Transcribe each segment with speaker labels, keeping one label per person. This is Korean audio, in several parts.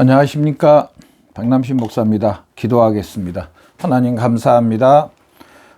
Speaker 1: 안녕하십니까, 박남신 목사입니다. 기도하겠습니다. 하나님 감사합니다.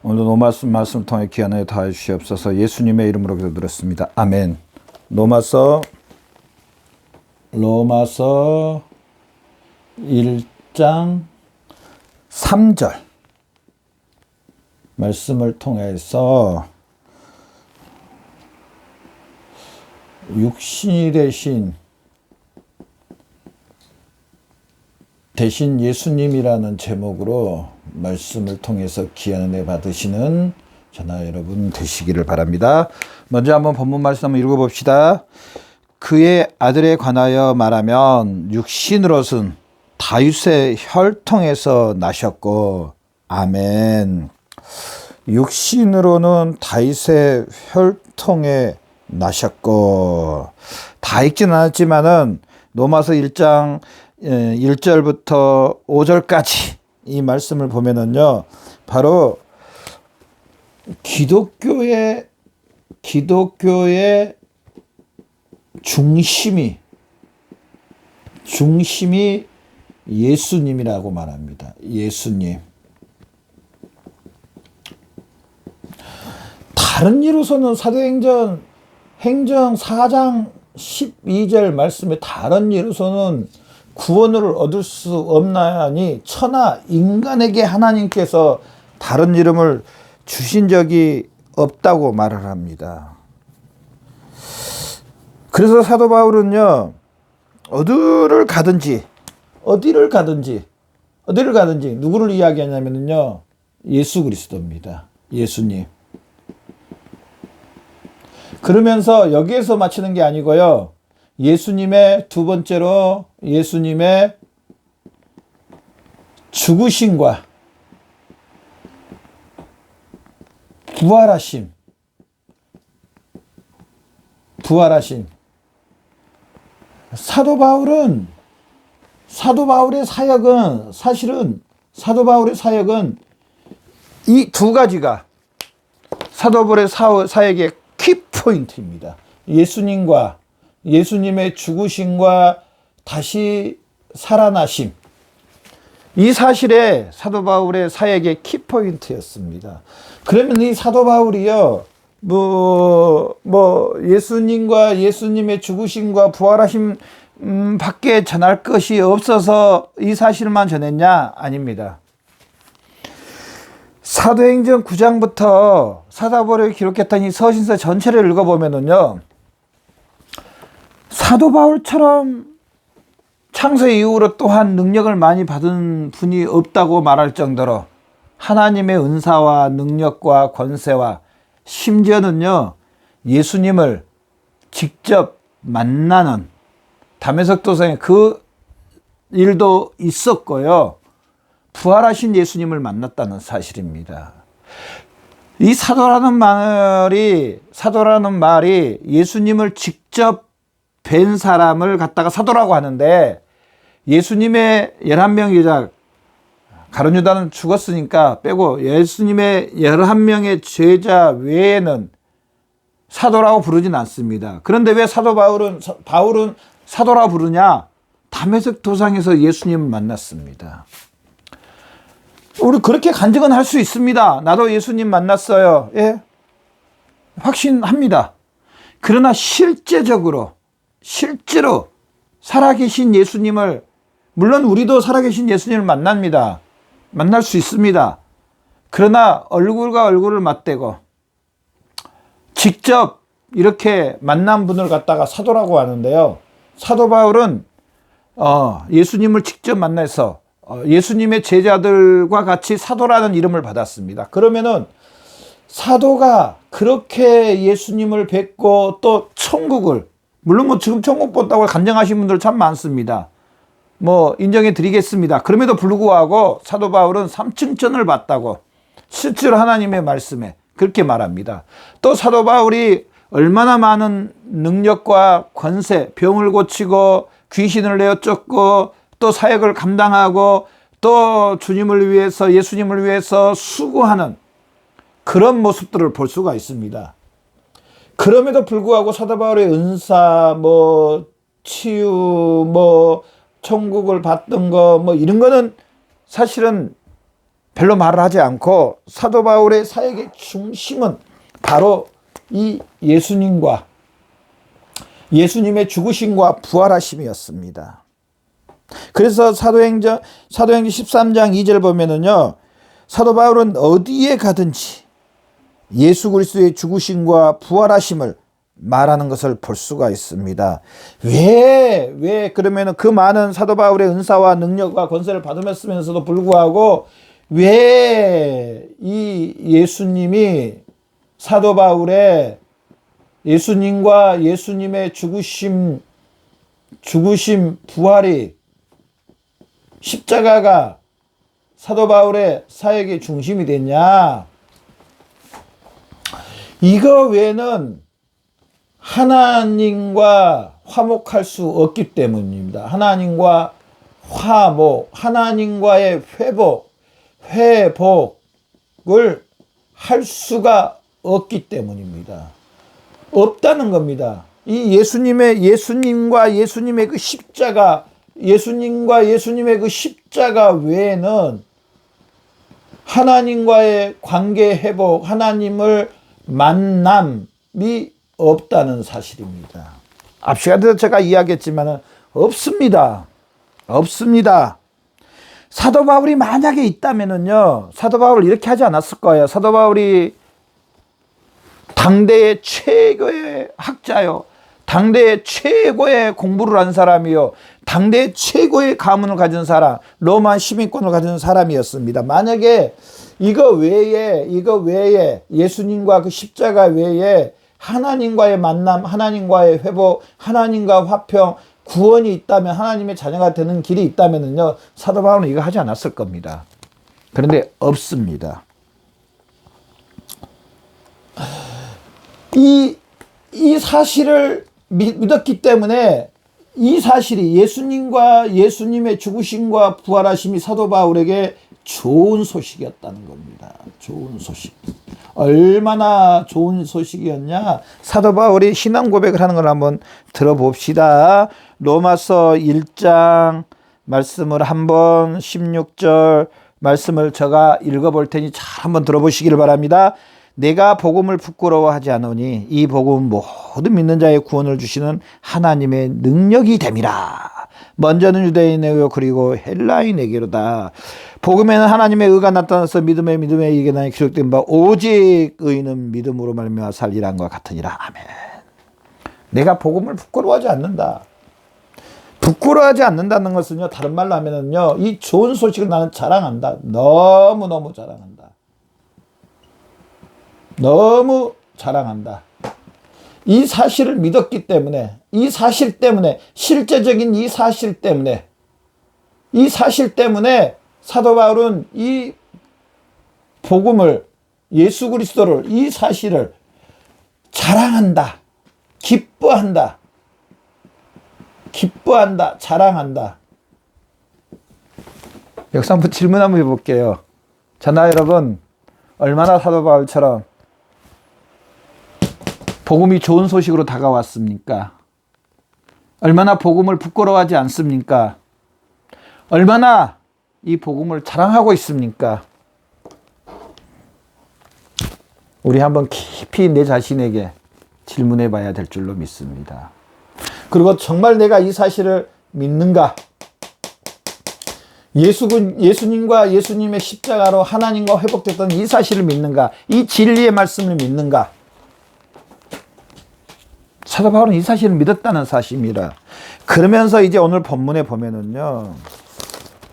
Speaker 1: 오늘도 말씀을 통해 귀한 은혜 더하여 주시옵소서. 예수님의 이름으로 기도드렸습니다. 아멘. 로마서 1장 3절 말씀을 통해서 육신이 대신 예수님이라는 제목으로 말씀을 통해서 귀한 은혜 받으시는 저나 여러분 되시기를 바랍니다. 먼저 한번 본문 말씀 한번 읽어봅시다. 그의 아들에 관하여 말하면 육신으로서는 다윗의 혈통에서 나셨고, 아멘. 육신으로는 다윗의 혈통에 나셨고, 다 읽지는 않았지만은 로마서 1장 1절부터 5절까지 이 말씀을 보면은요, 바로 기독교의 중심이 예수님이라고 말합니다. 예수님. 다른 이로서는 사도행전 4장 12절 말씀에 다른 이로서는 구원을 얻을 수 없나니 천하 인간에게 하나님께서 다른 이름을 주신 적이 없다고 말을 합니다. 그래서 사도 바울은요, 어디를 가든지 누구를 이야기하냐면요, 예수 그리스도입니다. 예수님. 그러면서 여기에서 마치는 게 아니고요, 예수님의 두 번째로 예수님의 죽으심과 부활하심. 사도 바울의 사역은 이 두 가지가 사도 바울의 사역의 키포인트입니다. 예수님의 죽으심과 다시 살아나심. 이 사실에 사도 바울의 사역의 키포인트였습니다. 그러면 이 사도 바울이요, 예수님과 예수님의 죽으심과 부활하심 밖에 전할 것이 없어서 이 사실만 전했냐? 아닙니다. 사도행전 9장부터 사도 바울이 기록했던 이 서신서 전체를 읽어보면은요, 사도 바울처럼 창세 이후로 또한 능력을 많이 받은 분이 없다고 말할 정도로 하나님의 은사와 능력과 권세와 심지어는요, 예수님을 직접 만나는 다메섹 도상에 그 일도 있었고요, 부활하신 예수님을 만났다는 사실입니다. 이 사도라는 말이 예수님을 직접 뵌 사람을 갖다가 사도라고 하는데, 예수님의 11명 제자, 가룟 유다는 죽었으니까 빼고 예수님의 11명의 제자 외에는 사도라고 부르진 않습니다. 그런데 왜 바울은 사도라고 부르냐? 다메섹 도상에서 예수님을 만났습니다. 우리 그렇게 간증은 할 수 있습니다. 나도 예수님 만났어요. 예, 확신합니다. 그러나 실제로 살아계신 예수님을, 물론 우리도 살아계신 예수님을 만날 수 있습니다. 그러나 얼굴과 얼굴을 맞대고 직접 이렇게 만난 분을 갖다가 사도라고 하는데요, 사도 바울은 예수님을 직접 만나서 예수님의 제자들과 같이 사도라는 이름을 받았습니다. 그러면은 사도가 그렇게 예수님을 뵙고 또 천국을, 물론 지금 천국 본다고 간증하신 분들 참 많습니다. 인정해 드리겠습니다. 그럼에도 불구하고 사도 바울은 삼층천을 봤다고 실제로 하나님의 말씀에 그렇게 말합니다. 또 사도 바울이 얼마나 많은 능력과 권세, 병을 고치고 귀신을 내어 쫓고 또 사역을 감당하고 또 주님을 위해서, 예수님을 위해서 수고하는 그런 모습들을 볼 수가 있습니다. 그럼에도 불구하고 사도 바울의 은사, 치유, 천국을 봤던 거 뭐 이런 거는 사실은 별로 말을 하지 않고 사도 바울의 사역의 중심은 바로 이 예수님과 예수님의 죽으심과 부활하심이었습니다. 그래서 사도행전 13장 2절 보면은요, 사도 바울은 어디에 가든지 예수 그리스도의 죽으심과 부활하심을 말하는 것을 볼 수가 있습니다. 왜 그러면은 그 많은 사도 바울의 은사와 능력과 권세를 받으면서도 불구하고 왜 이 예수님이 사도 바울의 예수님과 예수님의 죽으심, 부활이 십자가가 사도 바울의 사역의 중심이 됐냐? 이거 외에는 하나님과 화목할 수 없기 때문입니다. 하나님과 화목, 하나님과의 회복을 할 수가 없기 때문입니다. 없다는 겁니다. 이 예수님과 예수님의 그 십자가, 예수님과 예수님의 그 십자가 외에는 하나님과의 관계 회복, 하나님을 만남이 없다는 사실입니다. 앞 시간에도 제가 이야기했지만 없습니다. 없습니다. 사도 바울이 만약에 있다면은요, 사도 바울 이렇게 하지 않았을 거예요. 사도 바울이 당대의 최고의 학자요, 당대의 최고의 공부를 한 사람이요, 당대의 최고의 가문을 가진 사람, 로마 시민권을 가진 사람이었습니다. 만약에 이거 외에 예수님과 그 십자가 외에 하나님과의 만남, 하나님과의 회복, 하나님과 화평, 구원이 있다면, 하나님의 자녀가 되는 길이 있다면요, 사도 바울은 이거 하지 않았을 겁니다. 그런데 없습니다. 이 사실을 믿었기 때문에, 이 사실이 예수님과 예수님의 죽으심과 부활하심이 사도 바울에게 좋은 소식이었다는 겁니다. 좋은 소식. 얼마나 좋은 소식이었냐? 사도 바울이 신앙 고백을 하는 걸 한번 들어봅시다. 로마서 1장 말씀을 한번 16절 말씀을 제가 읽어볼 테니 잘 한번 들어보시기를 바랍니다. 내가 복음을 부끄러워하지 않으니 이 복음은 모든 믿는 자의 구원을 주시는 하나님의 능력이 됨이라. 먼저는 유대인에게로 그리고 헬라인에게로다. 복음에는 하나님의 의가 나타나서 믿음에 이게 나에 기록된 바 오직 의는 믿음으로 말미암아 살리란 것 같으니라. 아멘. 내가 복음을 부끄러워하지 않는다. 부끄러워하지 않는다는 것은요, 다른 말로 하면은요, 이 좋은 소식을 나는 자랑한다. 너무 자랑한다. 너무 자랑한다. 이 사실을 믿었기 때문에, 이 사실 때문에, 실제적인 이 사실 때문에 사도 바울은 이 복음을, 예수 그리스도를, 이 사실을 자랑한다. 기뻐한다. 자랑한다. 여기서 한번 질문 한번 해볼게요. 저나 여러분, 얼마나 사도 바울처럼 복음이 좋은 소식으로 다가왔습니까? 얼마나 복음을 부끄러워하지 않습니까? 얼마나 이 복음을 자랑하고 있습니까? 우리 한번 깊이 내 자신에게 질문해 봐야 될 줄로 믿습니다. 그리고 정말 내가 이 사실을 믿는가? 예수님과 예수님의 십자가로 하나님과 회복됐던 이 사실을 믿는가? 이 진리의 말씀을 믿는가? 사도 바울은 이 사실을 믿었다는 사실입니다. 그러면서 이제 오늘 본문에 보면은요,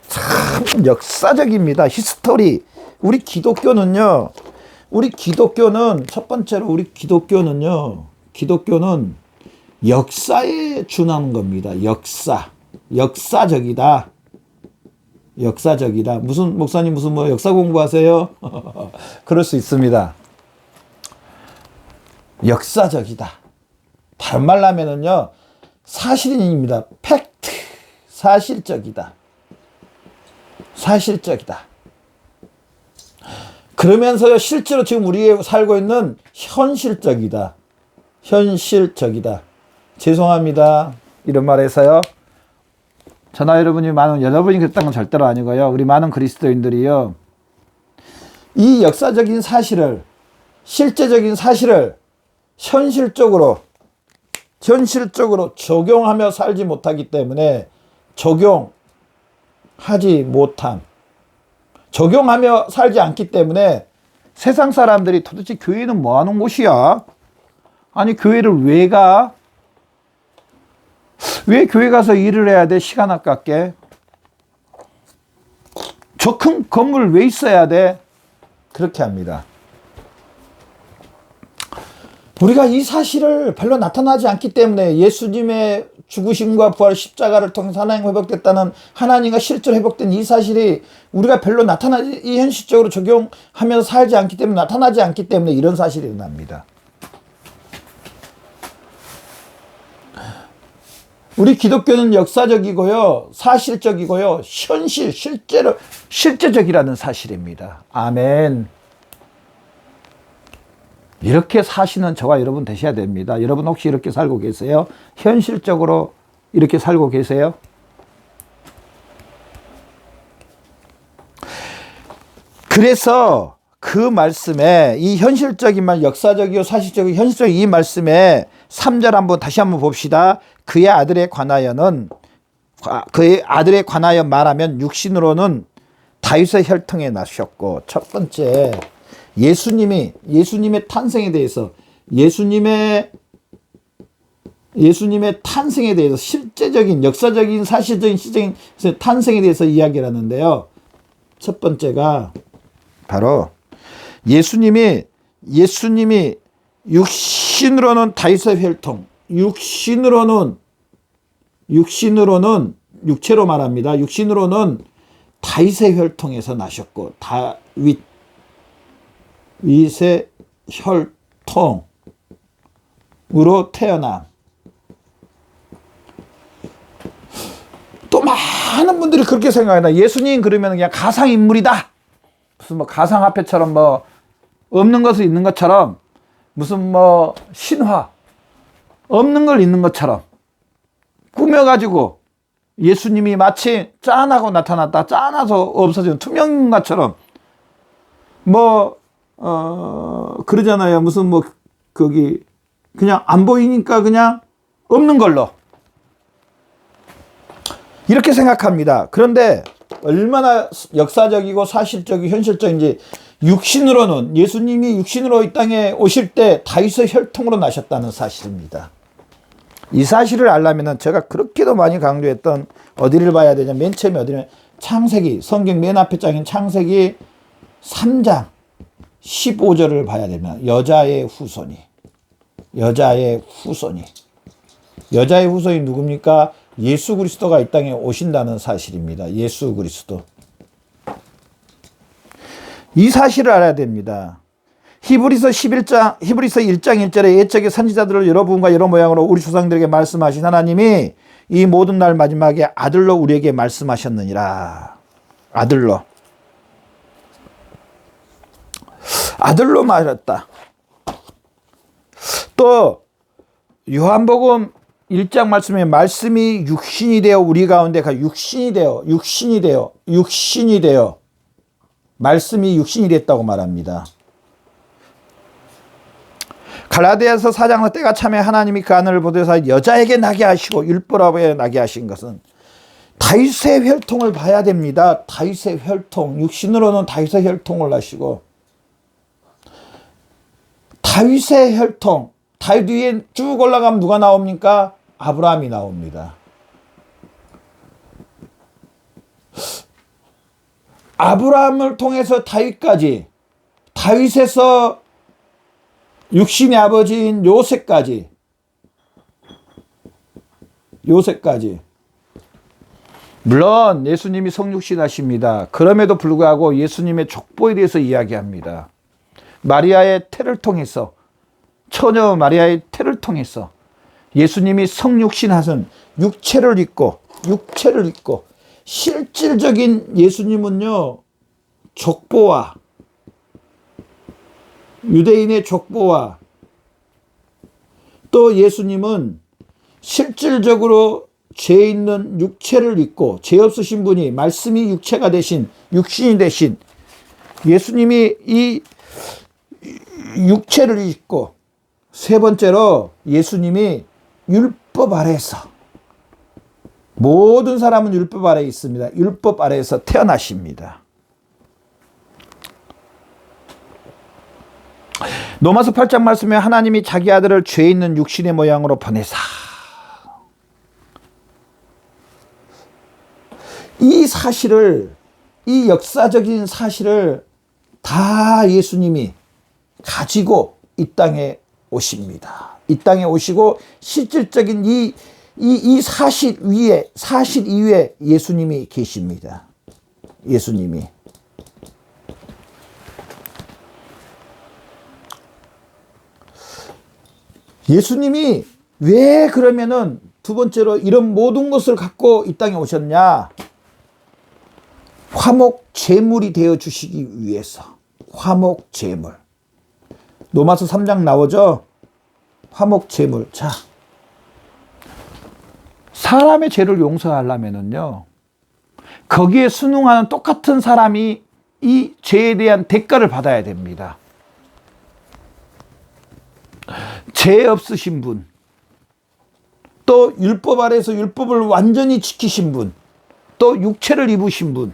Speaker 1: 참 역사적입니다. 히스토리. 우리 기독교는 첫 번째로 기독교는 역사에 준하는 겁니다. 역사적이다. 무슨 목사님 역사 공부하세요? 그럴 수 있습니다. 역사적이다. 다른 말로 하면은요, 사실입니다. 팩트. 사실적이다. 그러면서요, 실제로 지금 우리가 살고 있는 현실적이다. 죄송합니다. 이런 말에서요, 저나 여러분이 많은 여러분이 그랬다는 건 절대로 아니고요. 우리 많은 그리스도인들이요. 이 역사적인 사실을 실제적인 사실을 현실적으로 적용하며 살지 못하기 때문에 적용하며 살지 않기 때문에 세상 사람들이 도대체 교회는 뭐 하는 곳이야? 아니 교회를 왜 가? 왜 교회 가서 일을 해야 돼? 시간 아깝게. 저 큰 건물 왜 있어야 돼? 그렇게 합니다. 우리가 이 사실을 별로 나타나지 않기 때문에 예수님의 죽으심과 부활 십자가를 통해서 하나님 회복됐다는 하나님과 실제로 회복된 이 사실이 우리가 별로 이 현실적으로 적용하면서 살지 않기 때문에 나타나지 않기 때문에 이런 사실이 일어납니다. 우리 기독교는 역사적이고요, 사실적이고요, 실제적이라는 사실입니다. 아멘. 이렇게 사시는 저와 여러분 되셔야 됩니다. 여러분 혹시 이렇게 살고 계세요? 현실적으로 이렇게 살고 계세요? 그래서 그 말씀에 이 현실적인 말, 역사적이고 사실적이고 현실적인 이 말씀에 3절 다시 한번 봅시다. 그의 아들에 관하여 말하면 육신으로는 다윗의 혈통에 나셨고, 첫 번째 예수님의 탄생에 대해서 예수님의 탄생에 대해서 실제적인 역사적인 사실적인 시적인 탄생에 대해서 이야기를 하는데요. 첫 번째가 바로 예수님이 육신으로는 다윗의 혈통, 육체로 말합니다. 육신으로는 다윗의 혈통에서 나셨고, 다윗의 혈통으로 태어남. 또 많은 분들이 그렇게 생각한다. 예수님 그러면 그냥 가상인물이다. 무슨 뭐 가상화폐처럼 뭐 없는 것을 있는 것처럼, 무슨 뭐 신화 없는 걸 있는 것처럼 꾸며가지고 예수님이 마치 짠하고 나타났다, 짠해서 없어지는 투명인 것처럼 그러잖아요. 무슨 그냥 안 보이니까 그냥 없는 걸로 이렇게 생각합니다. 그런데 얼마나 역사적이고 사실적이고 현실적인지, 예수님이 육신으로 이 땅에 오실 때 다윗의 혈통으로 나셨다는 사실입니다. 이 사실을 알려면 제가 그렇게도 많이 강조했던 어디를 봐야 되냐, 맨 처음에 어디냐, 창세기, 성경 맨 앞에 장인 창세기 3장 15절을 봐야 됩니다. 여자의 후손이 누굽니까? 예수 그리스도가 이 땅에 오신다는 사실입니다. 예수 그리스도. 이 사실을 알아야 됩니다. 히브리서 1장 1절에 옛적의 선지자들을 여러 부분과 여러 모양으로 우리 조상들에게 말씀하신 하나님이 이 모든 날 마지막에 아들로 우리에게 말씀하셨느니라. 아들로 말했다. 또 요한복음 1장 말씀이 육신이 되어 우리 가운데 육신이 되어 말씀이 육신이 됐다고 말합니다. 갈라디아서 4장은 때가 차면 하나님이 그 아들을 보내사 여자에게 나게 하시고 율법에 나게 하신 것은 다윗의 혈통을 봐야 됩니다. 다윗의 혈통, 육신으로는 다윗의 혈통을 하시고, 다윗의 혈통, 다윗 위에 쭉 올라가면 누가 나옵니까? 아브라함이 나옵니다. 아브라함을 통해서 다윗까지, 다윗에서 육신의 아버지인 요셉까지. 물론 예수님이 성육신 하십니다. 그럼에도 불구하고 예수님의 족보에 대해서 이야기합니다. 마리아의 태를 통해서, 처녀 마리아의 태를 통해서 예수님이 성육신 하신 육체를 입고 실질적인 예수님은요, 족보와 유대인의 족보와 또 예수님은 실질적으로 죄 있는 육체를 입고 죄 없으신 분이 말씀이 육체가 되신 육신이 되신 예수님이 이 육체를 입고 세 번째로 예수님이 율법 아래에서 모든 사람은 율법 아래에 있습니다. 율법 아래에서 태어나십니다. 로마서 8장 말씀에 하나님이 자기 아들을 죄 있는 육신의 모양으로 보내사 이 사실을 이 역사적인 사실을 다 예수님이 가지고 이 땅에 오십니다. 이 땅에 오시고 실질적인 이 사실 이외에 예수님이 계십니다. 예수님이. 예수님이 왜 그러면은 두 번째로 이런 모든 것을 갖고 이 땅에 오셨냐? 화목 제물이 되어 주시기 위해서. 화목 제물. 로마서 3장 나오죠? 화목 제물. 자, 사람의 죄를 용서하려면은요, 거기에 순응하는 똑같은 사람이 이 죄에 대한 대가를 받아야 됩니다. 죄 없으신 분, 또 율법 아래에서 율법을 완전히 지키신 분, 또 육체를 입으신 분,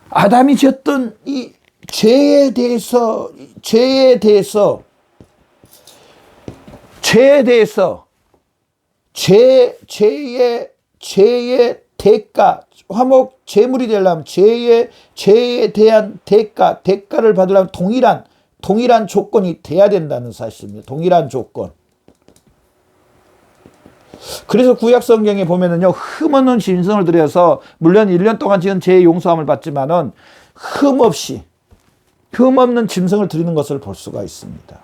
Speaker 1: 아담이 지었던 이 죄에 대해서 죄의 대가, 화목 제물이 되려면 죄에 대한 대가를 받으려면 동일한 조건이 돼야 된다는 사실입니다. 동일한 조건. 그래서 구약 성경에 보면은요, 흠없는 짐승을 들여서 물론 1년 동안 지은 죄의 용서함을 받지만은 흠없는 짐승을 드리는 것을 볼 수가 있습니다.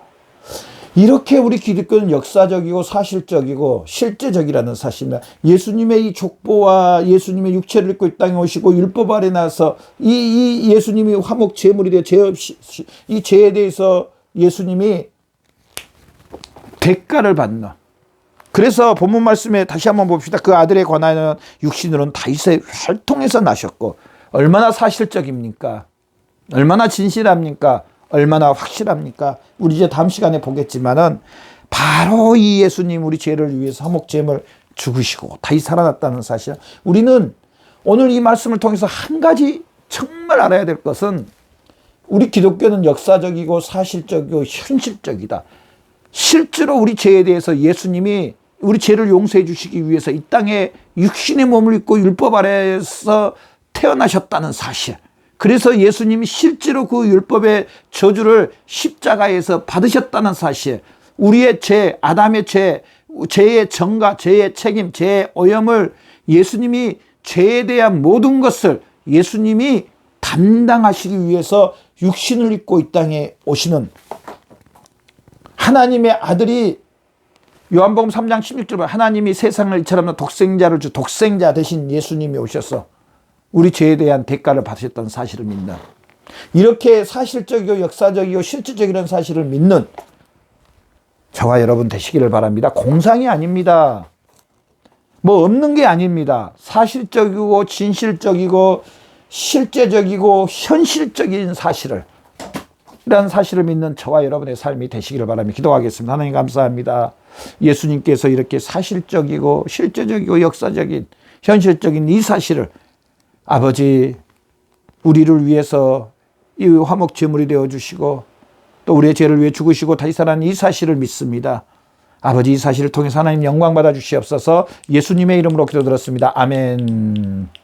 Speaker 1: 이렇게 우리 기독교는 역사적이고 사실적이고 실제적이라는 사실입니다. 예수님의 이 족보와 예수님의 육체를 입고 이 땅에 오시고 율법 아래 나서 이 예수님이 화목 제물이 되어 죄 없이 이 죄에 대해서 예수님이 대가를 받는. 그래서 본문 말씀에 다시 한번 봅시다. 그 아들에 관하여는 육신으로는 다윗의 혈통에서 나셨고 얼마나 사실적입니까? 얼마나 진실합니까? 얼마나 확실합니까? 우리 이제 다음 시간에 보겠지만은 바로 이 예수님 우리 죄를 위해서 화목제물 죽으시고 다시 살아났다는 사실. 우리는 오늘 이 말씀을 통해서 한 가지 정말 알아야 될 것은 우리 기독교는 역사적이고 사실적이고 현실적이다. 실제로 우리 죄에 대해서 예수님이 우리 죄를 용서해 주시기 위해서 이 땅에 육신의 몸을 입고 율법 아래에서 태어나셨다는 사실. 그래서 예수님이 실제로 그 율법의 저주를 십자가에서 받으셨다는 사실. 우리의 죄, 아담의 죄, 죄의 정가, 죄의 책임, 죄의 오염을 예수님이 죄에 대한 모든 것을 예수님이 담당하시기 위해서 육신을 입고 이 땅에 오시는 하나님의 아들이 요한복음 3장 16절에 하나님이 세상을 이처럼 독생자를 독생자 대신 예수님이 오셔서 우리 죄에 대한 대가를 받으셨다는 사실을 믿는, 이렇게 사실적이고 역사적이고 실질적이라는 사실을 믿는 저와 여러분 되시기를 바랍니다. 공상이 아닙니다. 뭐 없는 게 아닙니다. 사실적이고 진실적이고 실제적이고 현실적인 사실을, 이런 사실을 믿는 저와 여러분의 삶이 되시기를 바랍니다. 기도하겠습니다. 하나님 감사합니다. 예수님께서 이렇게 사실적이고 실제적이고 역사적인 현실적인 이 사실을 아버지 우리를 위해서 이 화목 제물이 되어주시고 또 우리의 죄를 위해 죽으시고 다시 살아난 이 사실을 믿습니다. 아버지 이 사실을 통해서 하나님 영광 받아 주시옵소서. 예수님의 이름으로 기도드렸습니다. 아멘.